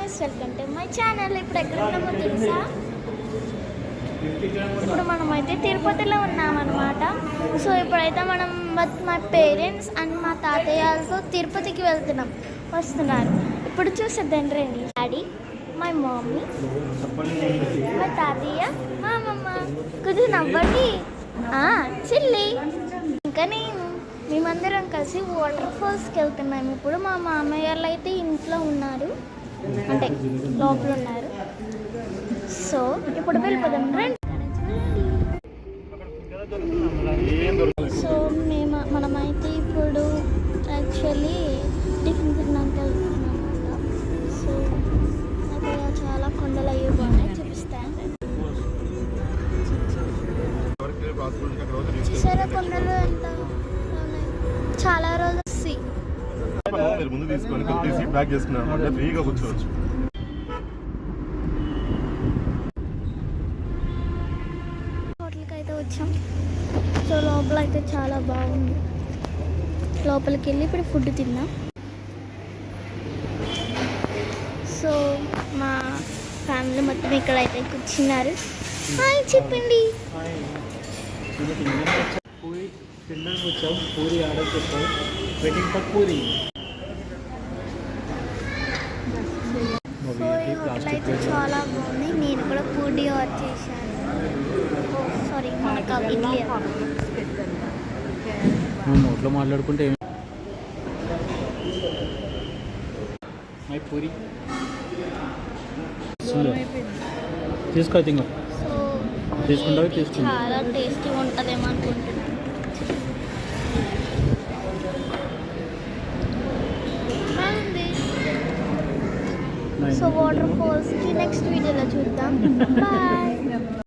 Guys, welcome to my channel. ఇప్పుడు ఎక్కడ ఉన్నామో తెలుసా? ఇప్పుడు మనమైతే తిరుపతిలో ఉన్నామన్నమాట. సో ఇప్పుడైతే మనం మా పేరెంట్స్ అండ్ మా తాతయ్యలతో తిరుపతికి వస్తున్నారు. ఇప్పుడు చూసేద్దాం రండి. డాడీ, మై మమ్మీ, మా తాతయ్య, మా అమ్మమ్మ. కొద్దిగా నవ్వండి. చిల్లి ఇంకా నేను. మేమందరం కలిసి వాటర్ ఫాల్స్కి వెళ్తున్నాము. ఇప్పుడు మా మామయ్య వాళ్ళు అయితే ఇంట్లో ఉన్నారు, అంటే లోపల ఉన్నారు. సో ఇప్పుడు వెళ్ళిపోదాం రండి. సో మనమైతే ఇప్పుడు యాక్చువల్లీ టిఫిన్ తిన్నాక వెళ్తున్నాం అన్నమాట. సో అక్కడ చాలా కొండలు అయ్యి బాగున్నాయి, చూపిస్తాను. చూసారా కొండలు ఎంత ఉన్నాయి? చాలా రోజులు ముందు తీసుకొని సీట్ బ్యాక్ చేసుకున్నాం అంటే ఫ్రీగా కూర్చోవచ్చు. హోటల్కి అయితే వచ్చాం. సో లోపల అయితే చాలా బాగుంది. లోపలికి వెళ్ళి ఇప్పుడు ఫుడ్ తిన్నాం. సో మా ఫ్యామిలీ మొత్తం ఇక్కడ అయితే కూర్చున్నారు. హాయ్ చెప్పండి. పూరి తినడానికి వచ్చాం. పూరి ఆర్డర్ చేస్తాం. Waiting for puri. సో ఈ హోటల్ అయితే చాలా బాగుంది. నేను కూడా పూరి ఆర్డర్ చేశాను. సారీ, మనకు ఇడ్లీ. నోట్లో మాట్లాడుకుంటే మై పూరి తీసుకో. తింగ సో తీసుకుంటావు? తీసుకుంటా. చాలా టేస్టీగా ఉంటుందేమో అనుకుంటున్నాను. సో వాటర్ ఫాల్స్కి నెక్స్ట్ వీడియోలో చూద్దాం. బాయ్.